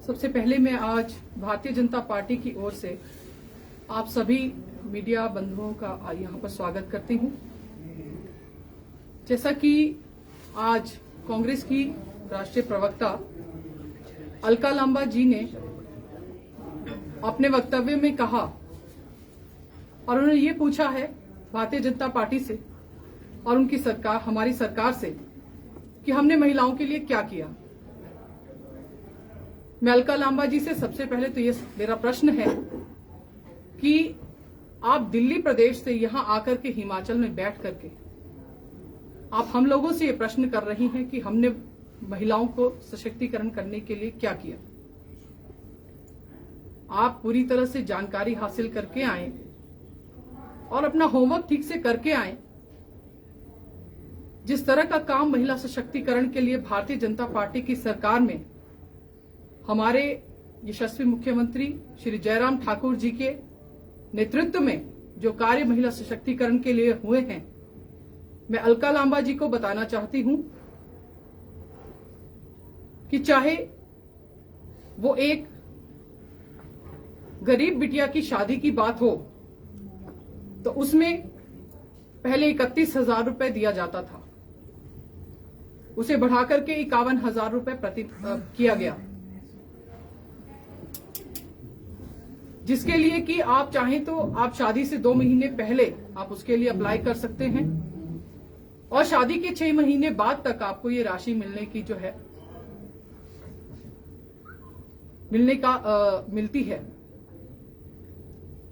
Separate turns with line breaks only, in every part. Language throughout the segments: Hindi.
सबसे पहले मैं आज भारतीय जनता पार्टी की ओर से आप सभी मीडिया बंधुओं का यहाँ पर स्वागत करती हूँ। जैसा कि आज कांग्रेस की राष्ट्रीय प्रवक्ता अलका लांबा जी ने अपने वक्तव्य में कहा और उन्होंने ये पूछा है भारतीय जनता पार्टी से और उनकी सरकार, हमारी सरकार से कि हमने महिलाओं के लिए क्या किया। मैं अलका लांबा जी से सबसे पहले तो ये मेरा प्रश्न है कि आप दिल्ली प्रदेश से यहां आकर के हिमाचल में बैठ करके आप हम लोगों से ये प्रश्न कर रही हैं कि हमने महिलाओं को सशक्तिकरण करने के लिए क्या किया। आप पूरी तरह से जानकारी हासिल करके आए और अपना होमवर्क ठीक से करके आए। जिस तरह का काम महिला सशक्तिकरण के लिए भारतीय जनता पार्टी की सरकार में हमारे यशस्वी मुख्यमंत्री श्री जयराम ठाकुर जी के नेतृत्व में जो कार्य महिला सशक्तिकरण के लिए हुए हैं, मैं अलका लांबा जी को बताना चाहती हूं कि चाहे वो एक गरीब बिटिया की शादी की बात हो तो उसमें पहले 31,000 रुपए दिया जाता था, उसे बढ़ाकर के 51,000 रुपए प्रति किया गया, जिसके लिए कि आप चाहें तो आप शादी से 2 महीने पहले आप उसके लिए अप्लाई कर सकते हैं और शादी के 6 महीने बाद तक आपको ये राशि मिलने की जो है मिलती है।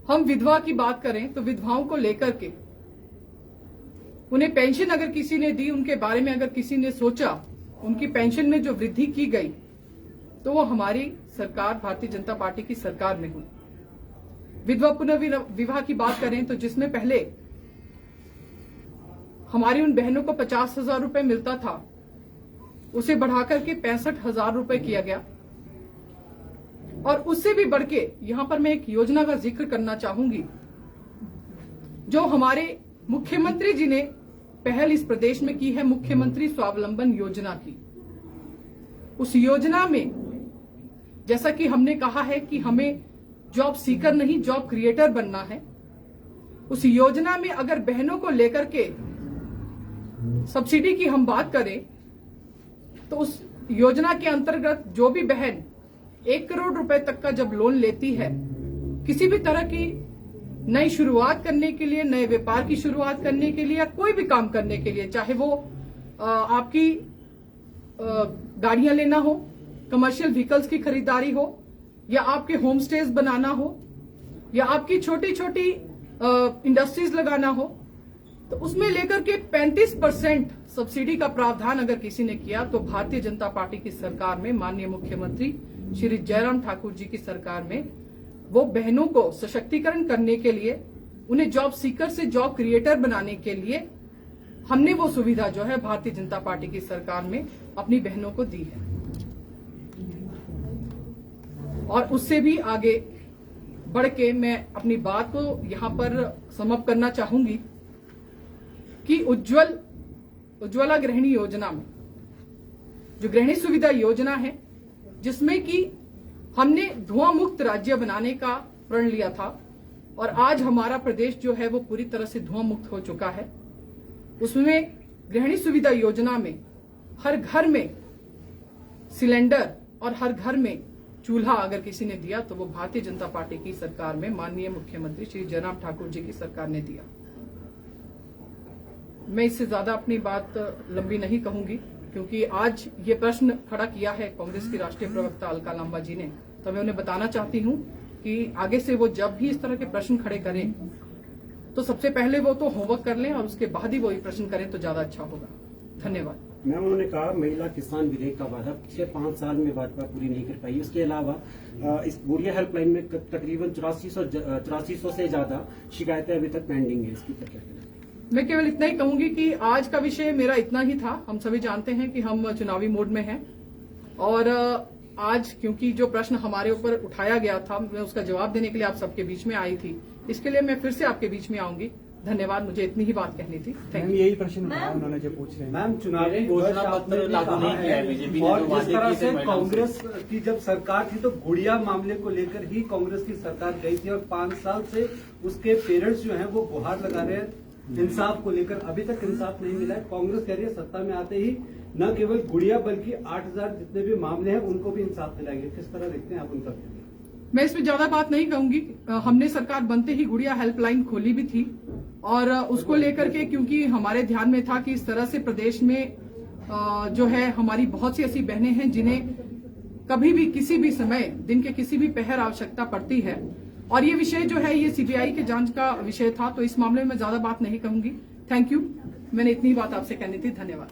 हम विधवा की बात करें तो विधवाओं को लेकर के उन्हें पेंशन अगर किसी ने दी, उनके बारे में अगर किसी ने सोचा, उनकी पेंशन में जो वृद्धि की गई तो वो हमारी सरकार भारतीय जनता पार्टी की सरकार में हुई। विधवा पुनर्विवाह की बात करें तो जिसमें पहले हमारी उन बहनों को 50,000 रुपए मिलता था, उसे बढ़ाकर के 65,000 रुपए किया गया। और उससे भी बढ़ के यहां पर मैं एक योजना का जिक्र करना चाहूंगी जो हमारे मुख्यमंत्री जी ने पहल इस प्रदेश में की है, मुख्यमंत्री स्वावलंबन योजना की। उस योजना में जैसा कि हमने कहा है कि हमें जॉब सीकर नहीं जॉब क्रिएटर बनना है, उस योजना में अगर बहनों को लेकर के सब्सिडी की हम बात करें तो उस योजना के अंतर्गत जो भी बहन 1 करोड़ रुपए तक का जब लोन लेती है किसी भी तरह की नई शुरुआत करने के लिए, नए व्यापार की शुरुआत करने के लिए या कोई भी काम करने के लिए, चाहे वो आपकी गाड़ियां लेना हो, कमर्शियल व्हीकल्स की खरीदारी हो, या आपके होम स्टेज बनाना हो, या आपकी छोटी छोटी इंडस्ट्रीज लगाना हो, तो उसमें लेकर के 35% सब्सिडी का प्रावधान अगर किसी ने किया तो भारतीय जनता पार्टी की सरकार में, माननीय मुख्यमंत्री श्री जयराम ठाकुर जी की सरकार में, वो बहनों को सशक्तिकरण करने के लिए, उन्हें जॉब सीकर से जॉब क्रिएटर बनाने के लिए हमने वो सुविधा जो है भारतीय जनता पार्टी की सरकार में अपनी बहनों को दी है। और उससे भी आगे बढ़ के मैं अपनी बात को यहां पर समाप्त करना चाहूंगी कि उज्ज्वला गृहिणी योजना में, जो गृहिणी सुविधा योजना है, जिसमें कि हमने धुआं मुक्त राज्य बनाने का प्रण लिया था और आज हमारा प्रदेश जो है वो पूरी तरह से धुआं मुक्त हो चुका है। उसमें गृहिणी सुविधा योजना में हर घर में सिलेंडर और हर घर में चूल्हा अगर किसी ने दिया तो वो भारतीय जनता पार्टी की सरकार में, माननीय मुख्यमंत्री श्री जयराम ठाकुर जी की सरकार ने दिया। मैं इससे ज्यादा अपनी बात लंबी नहीं कहूंगी क्योंकि आज ये प्रश्न खड़ा किया है कांग्रेस की राष्ट्रीय प्रवक्ता अलका लांबा जी ने, तो मैं उन्हें बताना चाहती हूं कि आगे से वो जब भी इस तरह के प्रश्न खड़े करें तो सबसे पहले वो तो होमवर्क कर लें और उसके बाद ही वो ये प्रश्न करें तो ज्यादा अच्छा होगा। धन्यवाद। मैम,
उन्होंने कहा महिला किसान विधेयक का वादा पिछले 5 साल में भाजपा पूरी नहीं कर पाई। उसके अलावा इस बुढ़िया हेल्पलाइन में तकरीबन 8400 से ज्यादा शिकायतें अभी तक पेंडिंग है। इसकी क्या कहना है?
मैं केवल इतना ही कहूंगी कि आज का विषय मेरा इतना ही था। हम सभी जानते हैं कि हम चुनावी मोड में हैं और आज क्योंकि जो प्रश्न हमारे ऊपर उठाया गया था, मैं उसका जवाब देने के लिए आप सबके बीच में आई थी, इसके लिए मैं फिर से आपके बीच में आऊंगी धन्यवाद, मुझे इतनी ही बात कहनी थी। Thank
ma'am
you.
यही प्रश्न उठाया उन्होंने जो पूछ रहे हैं।
मैम चुनावी घोषणा पत्र लागू नहीं किया है बीजेपी ने,
और
जो
जिस
वादे
तरह
किए थे
से
महिलाओं से।
कांग्रेस की जब सरकार थी तो गुड़िया मामले को लेकर ही कांग्रेस की सरकार गई थी और 5 साल से उसके पेरेंट्स जो हैं वो गुहार लगा रहे हैं इंसाफ को लेकर। अभी तक इंसाफ नहीं मिला है। कांग्रेस कह रही है सत्ता में आते ही न केवल गुड़िया बल्कि 8000 जितने भी मामले हैं उनको भी इंसाफ दिलाएंगे। किस तरह देखते हैं आप उनका?
मैं इसमें ज्यादा बात नहीं कहूंगी। हमने सरकार बनते ही गुड़िया हेल्पलाइन खोली भी थी और उसको लेकर के, क्योंकि हमारे ध्यान में था कि इस तरह से प्रदेश में जो है हमारी बहुत सी ऐसी बहनें हैं जिन्हें कभी भी किसी भी समय दिन के किसी भी पहर आवश्यकता पड़ती है, और ये विषय जो है ये सीबीआई के जांच का विषय था, तो इस मामले में ज्यादा बात नहीं कहूंगी। थैंक यू, मैंने इतनी बात आपसे कहनी थी। धन्यवाद।